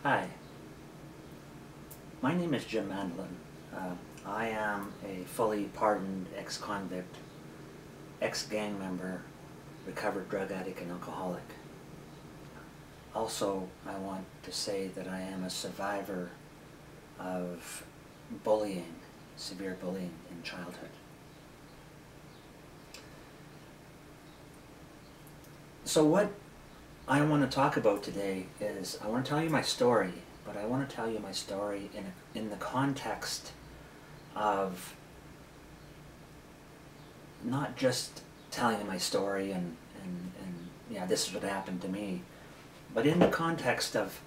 Hi, my name is Jim Mandelin. I am a fully pardoned ex-convict, ex-gang member, recovered drug addict and alcoholic. Also, I want to say that I am a survivor of bullying, severe bullying in childhood. So what I want to talk about today is, I want to tell you my story, but I want to tell you my story in the context of not just telling you my story and yeah, this is what happened to me, but in the context of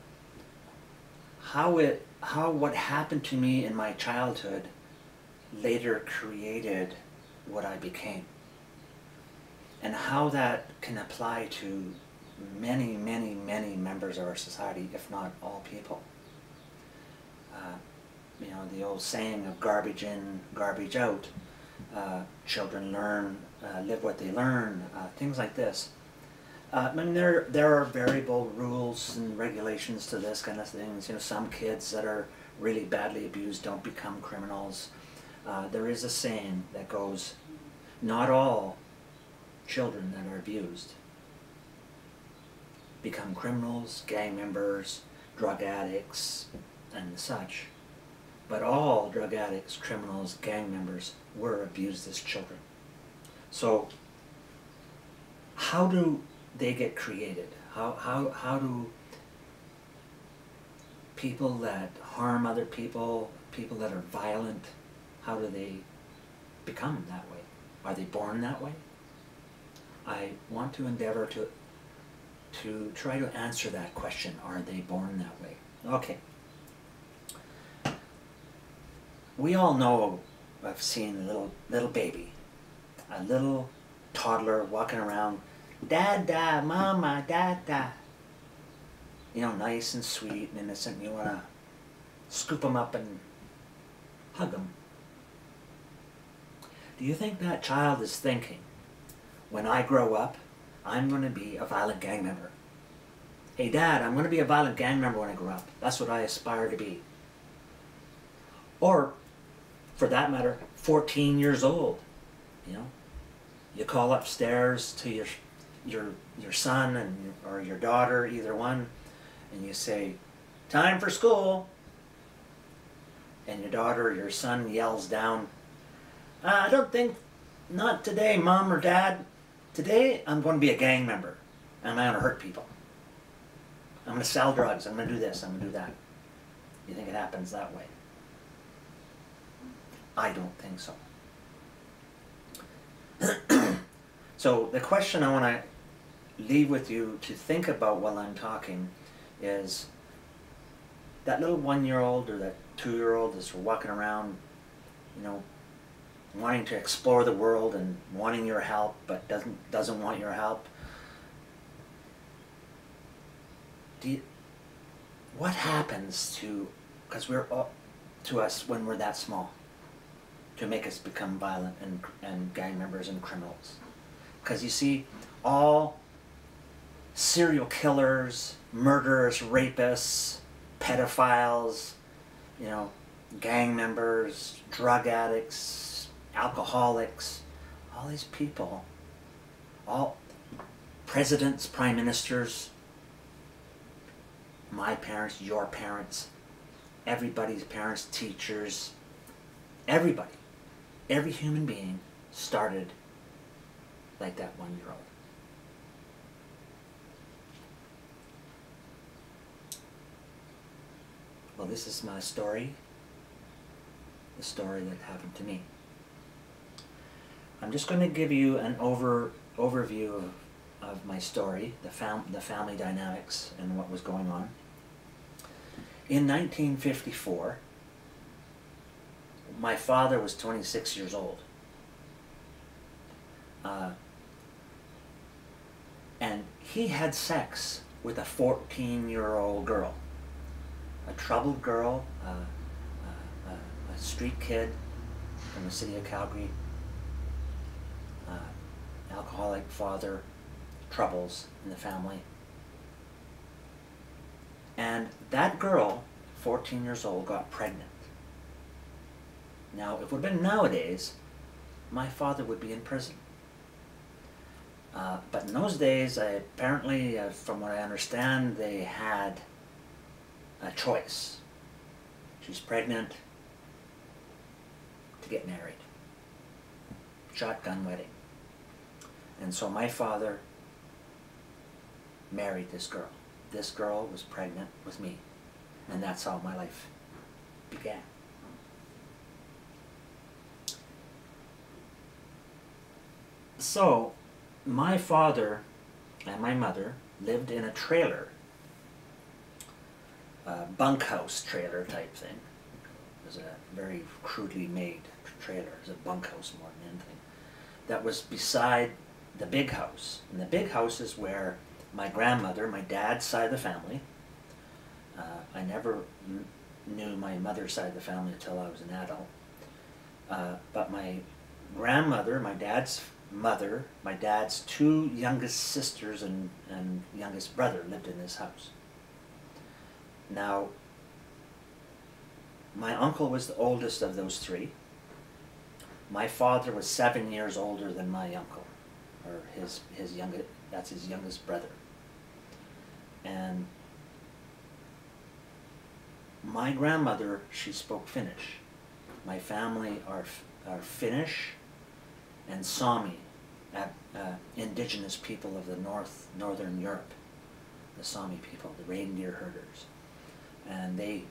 how what happened to me in my childhood later created what I became, and how that can apply to many, many, many members of our society, if not all people. You know, the old saying of garbage in, garbage out, children learn, live what they learn, things like this. I mean, there are variable rules and regulations to this kind of things. You know, some kids that are really badly abused don't become criminals. There is a saying that goes, not all children that are abused become criminals, gang members, drug addicts, and such. But all drug addicts, criminals, gang members were abused as children. So how do they get created? How do people that harm other people, people that are violent, how do they become that way? Are they born that way? I want to endeavor to try to answer that question. Are they born that way? Okay. We all know, I've seen a little baby, a little toddler walking around, Dada, Mama, Dada. You know, nice and sweet and innocent. You want to scoop them up and hug them. Do you think that child is thinking, when I grow up, I'm going to be a violent gang member? Hey Dad, I'm going to be a violent gang member when I grow up. That's what I aspire to be. Or, for that matter, 14 years old. You know, you call upstairs to your son or your daughter, either one, and you say, time for school. And your daughter or your son yells down, I don't think, not today, Mom or Dad. Today, I'm going to be a gang member, and I'm going to hurt people. I'm going to sell drugs, I'm going to do this, I'm going to do that. You think it happens that way? I don't think so. So the question I want to leave with you to think about while I'm talking is, that little 1-year-old or that 2-year-old that's walking around, you know, wanting to explore the world and wanting your help but doesn't want your help. What happens to us when we're that small to make us become violent and gang members and criminals? Because you see, all serial killers, murderers, rapists, pedophiles, you know, gang members, drug addicts, alcoholics, all these people, all presidents, prime ministers, my parents, your parents, everybody's parents, teachers, everybody, every human being started like that 1-year-old. Well, this is my story, the story that happened to me. I'm just going to give you an overview of my story, the family dynamics and what was going on. In 1954, my father was 26 years old. And he had sex with a 14-year-old girl. A troubled girl, a street kid from the city of Calgary, alcoholic father, troubles in the family. And that girl, 14 years old, got pregnant. Now, if it would have been nowadays, my father would be in prison. But in those days, apparently, from what I understand, they had a choice. She's pregnant, to get married. Shotgun wedding. And so my father married this girl. This girl was pregnant with me. And that's how my life began. So, my father and my mother lived in a trailer, a bunkhouse trailer type thing. It was a very crudely made trailer. It was a bunkhouse more than anything. That was beside the big house. And the big house is where my grandmother, my dad's side of the family, I never knew my mother's side of the family until I was an adult, but my grandmother, my dad's mother, my dad's two youngest sisters and youngest brother lived in this house. Now, my uncle was the oldest of those three. My father was 7 years older than my uncle, or his youngest, that's his youngest brother. And my grandmother, she spoke Finnish. My family are Finnish and Sami, indigenous people of the northern Europe, the Sami people, the reindeer herders, and their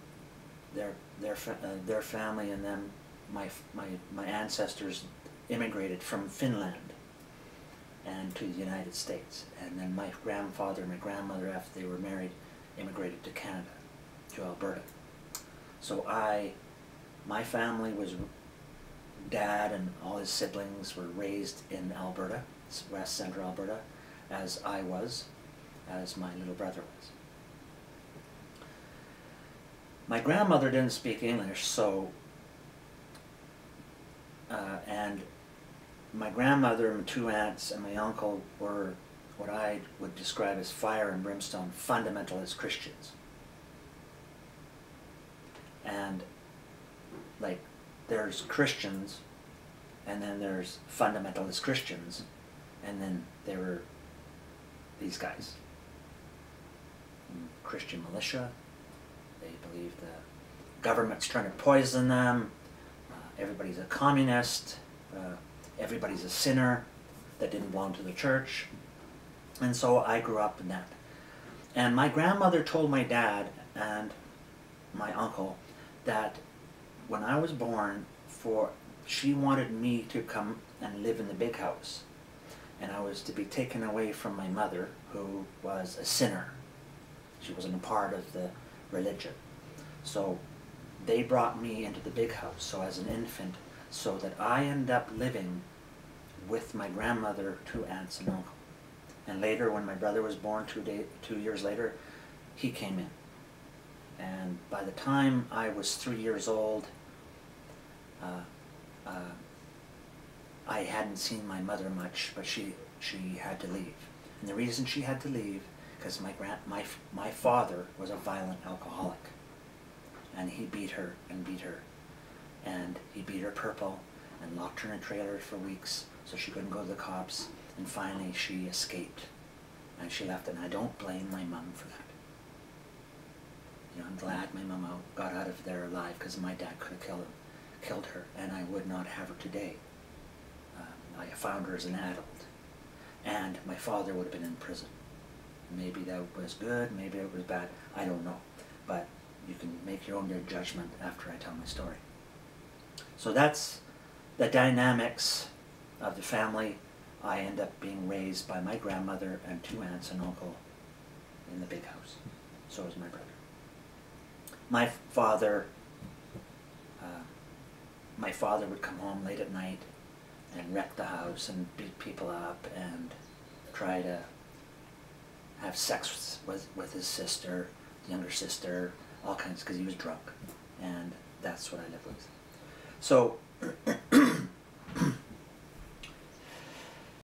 family and them, my ancestors immigrated from Finland and to the United States, and then my grandfather and my grandmother, after they were married, immigrated to Canada, to Alberta. So my family was, Dad and all his siblings were raised in Alberta, West Central Alberta, as I was, as my little brother was. My grandmother didn't speak English, so, and my grandmother and two aunts and my uncle were what I would describe as fire and brimstone fundamentalist Christians. And like, there's Christians, and then there's fundamentalist Christians, and then there were these guys. Christian militia. They believe the government's trying to poison them. Everybody's a communist. Everybody's a sinner that didn't belong to the church. And so I grew up in that. And my grandmother told my dad and my uncle that when I was born, she wanted me to come and live in the big house. And I was to be taken away from my mother, who was a sinner. She wasn't a part of the religion. So they brought me into the big house, so as an infant, so that I ended up living with my grandmother, two aunts and uncle. And later, when my brother was born, 2 years later, he came in. And by the time I was 3 years old, I hadn't seen my mother much, but she had to leave. And the reason she had to leave, because my father was a violent alcoholic. And he beat her and beat her. And he beat her purple and locked her in a trailer for weeks so she couldn't go to the cops. And finally she escaped. And she left, and I don't blame my mom for that. You know, I'm glad my mom got out of there alive, because my dad could have killed her, and I would not have her today. I found her as an adult, and my father would have been in prison. Maybe that was good, maybe it was bad, I don't know. But you can make your own judgment after I tell my story. So that's the dynamics of the family. I end up being raised by my grandmother and two aunts and uncle in the big house. So is my brother. My father would come home late at night and wreck the house and beat people up and try to have sex with his sister, younger sister, all kinds, because he was drunk. And that's what I lived with. So